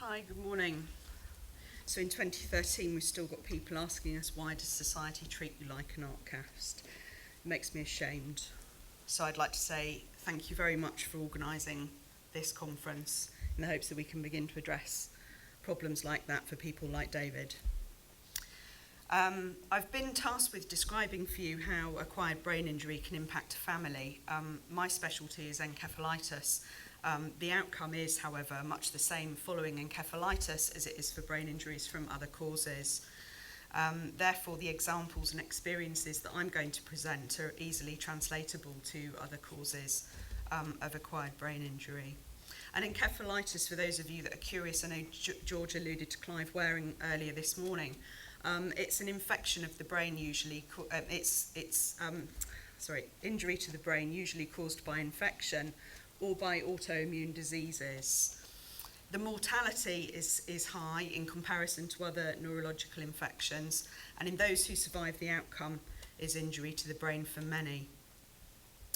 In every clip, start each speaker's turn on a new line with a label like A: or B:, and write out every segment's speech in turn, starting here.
A: Hi, good morning. So in 2013, we've still got people asking us, why does society treat you like an outcast? It makes me ashamed. So I'd like to say thank you very much for organising this conference in the hopes that we can begin to address problems like that for people like David. I've been tasked with describing for you how acquired brain injury can impact a family. My specialty is encephalitis. The outcome is, however, much the same following encephalitis as it is for brain injuries from other causes. Therefore, the examples and experiences that I'm going to present are easily translatable to other causes of acquired brain injury. And encephalitis, for those of you that are curious, I know George alluded to Clive Waring earlier this morning. It's an infection of the brain, usually. Injury to the brain, usually caused by infection or by autoimmune diseases. The mortality is high in comparison to other neurological infections, and in those who survive, the outcome is injury to the brain for many.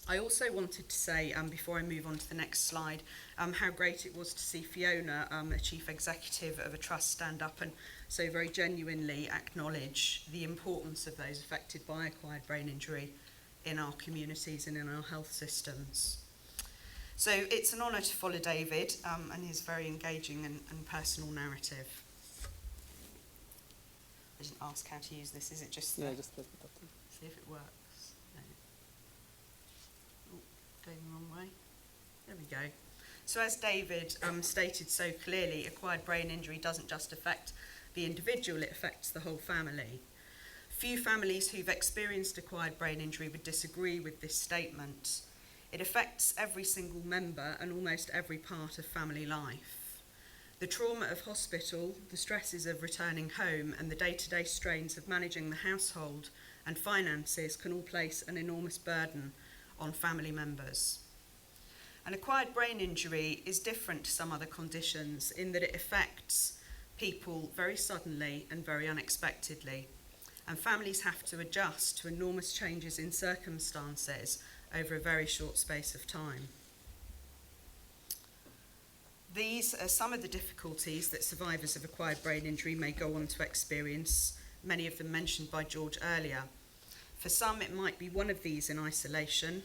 A: I also wanted to say, before I move on to the next slide, how great it was to see Fiona, a chief executive of a trust, stand up and so very genuinely acknowledge the importance of those affected by acquired brain injury in our communities and in our health systems. So it's an honour to follow David and his very engaging and personal narrative. I didn't ask how to use this, is it just
B: Yeah, just press the button.
A: See if it works. No. Oh, going the wrong way. There we go. So as David stated so clearly, acquired brain injury doesn't just affect the individual, it affects the whole family. Few families who've experienced acquired brain injury would disagree with this statement. It affects every single member and almost every part of family life. The trauma of hospital, the stresses of returning home, and the day-to-day strains of managing the household and finances can all place an enormous burden on family members. An acquired brain injury is different to some other conditions in that it affects people very suddenly and very unexpectedly, and families have to adjust to enormous changes in circumstances over a very short space of time. These are some of the difficulties that survivors of acquired brain injury may go on to experience, many of them mentioned by George earlier. For some, it might be one of these in isolation,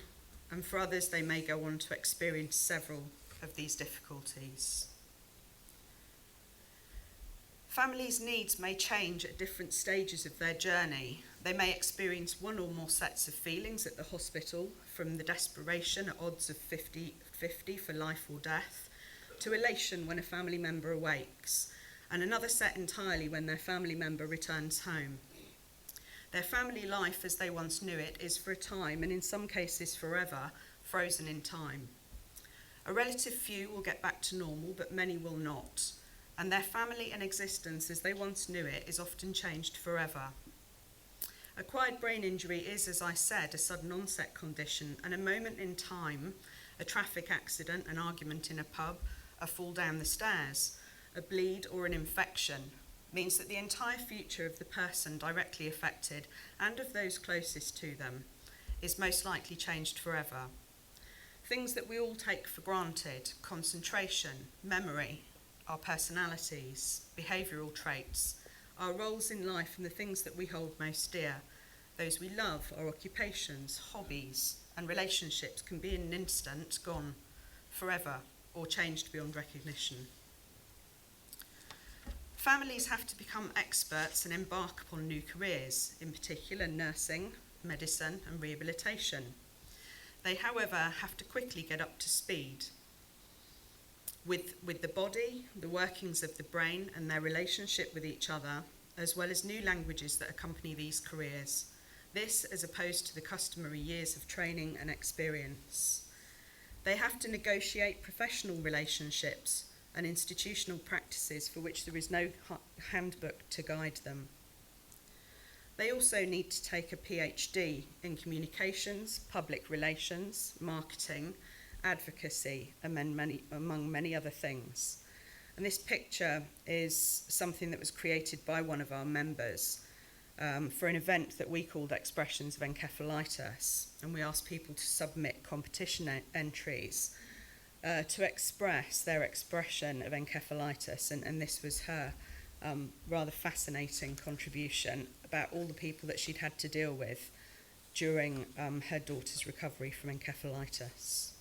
A: and for others, they may go on to experience several of these difficulties. Families' needs may change at different stages of their journey. They may experience one or more sets of feelings at the hospital, from the desperation at odds of 50-50 for life or death, to elation when a family member awakes, and another set entirely when their family member returns home. Their family life as they once knew it is for a time, and in some cases forever, frozen in time. A relative few will get back to normal, but many will not. And their family and existence as they once knew it is often changed forever. Acquired brain injury is, as I said, a sudden onset condition, and a moment in time, a traffic accident, an argument in a pub, a fall down the stairs, a bleed or an infection, means that the entire future of the person directly affected and of those closest to them is most likely changed forever. Things that we all take for granted, concentration, memory, our personalities, behavioural traits, our roles in life and the things that we hold most dear, those we love, our occupations, hobbies and relationships can be in an instant gone forever or changed beyond recognition. Families have to become experts and embark upon new careers, in particular nursing, medicine and rehabilitation. They, however, have to quickly get up to speed with the body, the workings of the brain and their relationship with each other, as well as new languages that accompany these careers. This as opposed to the customary years of training and experience. They have to negotiate professional relationships and institutional practices for which there is no handbook to guide them. They also need to take a PhD in communications, public relations, marketing, advocacy, among many other things. And this picture is something that was created by one of our members for an event that we called Expressions of Encephalitis, and we asked people to submit competition entries to express their expression of encephalitis, and this was her rather fascinating contribution about all the people that she'd had to deal with during her daughter's recovery from encephalitis.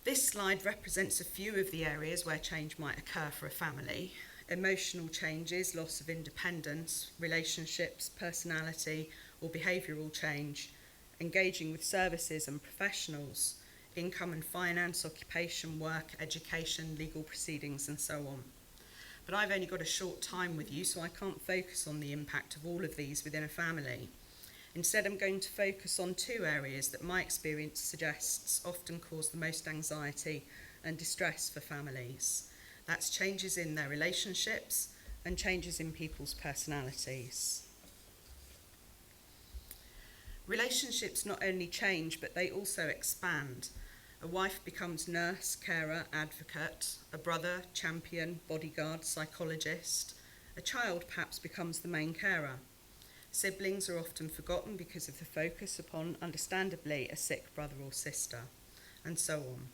A: This slide represents a few of the areas where change might occur for a family. Emotional changes, loss of independence, relationships, personality or behavioural change, engaging with services and professionals, income and finance, occupation, work, education, legal proceedings and so on. But I've only got a short time with you, so I can't focus on the impact of all of these within a family. Instead, I'm going to focus on two areas that my experience suggests often cause the most anxiety and distress for families. That's changes in their relationships and changes in people's personalities. Relationships not only change, but they also expand. A wife becomes nurse, carer, advocate, a brother, champion, bodyguard, psychologist. A child perhaps becomes the main carer. Siblings are often forgotten because of the focus upon, understandably, a sick brother or sister, and so on.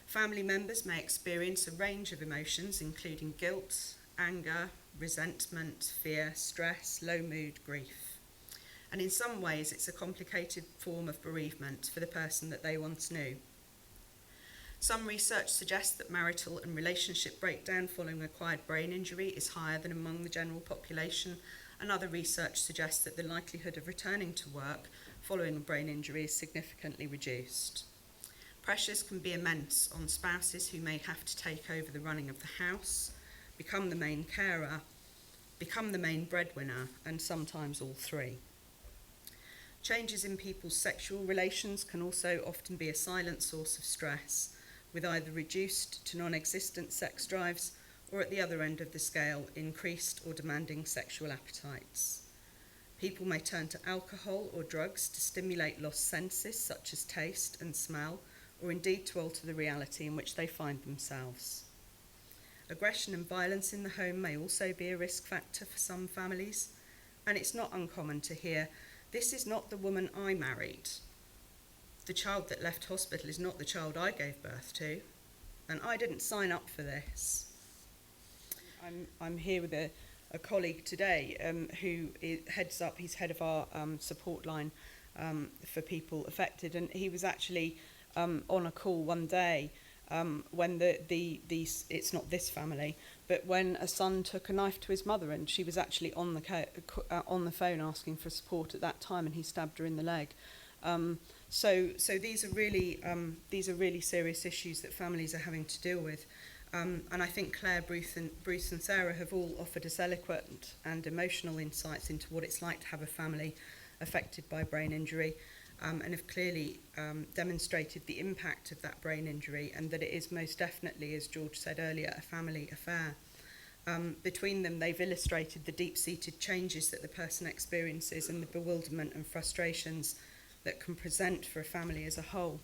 A: Family members may experience a range of emotions, including guilt, anger, resentment, fear, stress, low mood, grief. And in some ways, it's a complicated form of bereavement for the person that they once knew. Some research suggests that marital and relationship breakdown following acquired brain injury is higher than among the general population, and other research suggests that the likelihood of returning to work following a brain injury is significantly reduced. Pressures can be immense on spouses who may have to take over the running of the house, become the main carer, become the main breadwinner, and sometimes all three. Changes in people's sexual relations can also often be a silent source of stress, with either reduced to non-existent sex drives or at the other end of the scale, increased or demanding sexual appetites. People may turn to alcohol or drugs to stimulate lost senses such as taste and smell, or indeed to alter the reality in which they find themselves. Aggression and violence in the home may also be a risk factor for some families, and it's not uncommon to hear, "This is not the woman I married. The child that left hospital is not the child I gave birth to, and I didn't sign up for this." I'm here with a colleague today who heads up, he's head of our support line for people affected, and he was actually on a call one day when it's not this family, but when a son took a knife to his mother, and she was actually on the phone asking for support at that time, and he stabbed her in the leg. So these are really serious issues that families are having to deal with. And I think Claire, Bruce and Sarah have all offered us eloquent and emotional insights into what it's like to have a family affected by brain injury, and have clearly demonstrated the impact of that brain injury, and that it is most definitely, as George said earlier, a family affair. Between them, they've illustrated the deep-seated changes that the person experiences and the bewilderment and frustrations that can present for a family as a whole.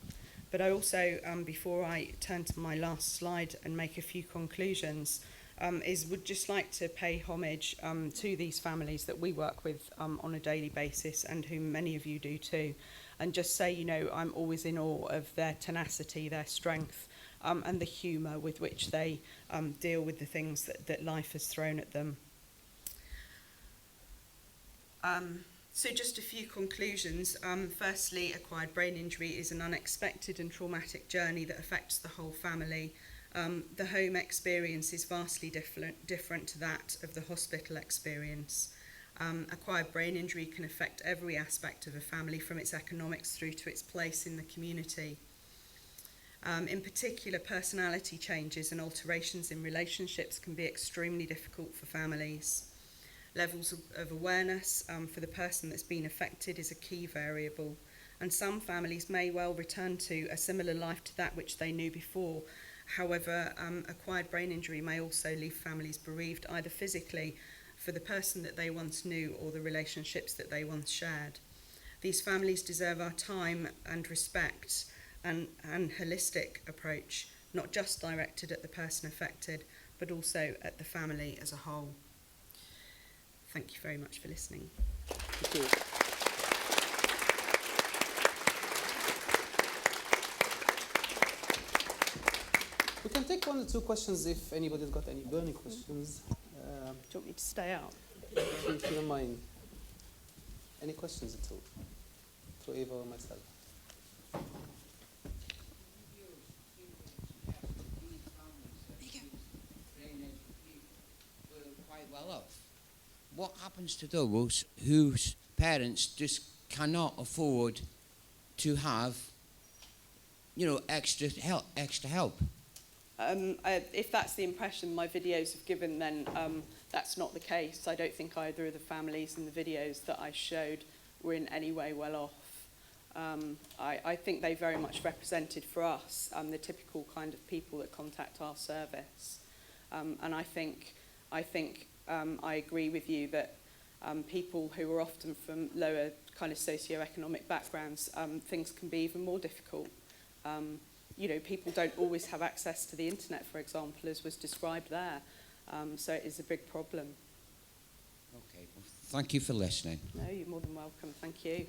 A: But I also, before I turn to my last slide and make a few conclusions, would just like to pay homage to these families that we work with on a daily basis, and whom many of you do too, and just say, I'm always in awe of their tenacity, their strength, and the humour with which they deal with the things that life has thrown at them. So just a few conclusions. Firstly, acquired brain injury is an unexpected and traumatic journey that affects the whole family. The home experience is vastly different to that of the hospital experience. Acquired brain injury can affect every aspect of a family, from its economics through to its place in the community. In particular, personality changes and alterations in relationships can be extremely difficult for families. Levels of awareness for the person that's been affected is a key variable, and some families may well return to a similar life to that which they knew before. However, acquired brain injury may also leave families bereaved, either physically for the person that they once knew or the relationships that they once shared. These families deserve our time and respect and holistic approach, not just directed at the person affected, but also at the family as a whole. Thank you very much for listening. Thank you.
B: We can take 1 or 2 questions if anybody's got any burning questions.
A: Do you want me to stay out?
B: If you don't mind. Any questions at all? To Eva or myself?
C: Quite well off. What happens to those whose parents just cannot afford to have, extra help?
A: If that's the impression my videos have given, then that's not the case. I don't think either of the families in the videos that I showed were in any way well off. I think they very much represented for us the typical kind of people that contact our service. And I think I agree with you that people who are often from lower kind of socio-economic backgrounds, things can be even more difficult. People don't always have access to the internet, for example, as was described there. So it is a big problem.
C: Okay, well, thank you for listening.
A: No, you're more than welcome. Thank you.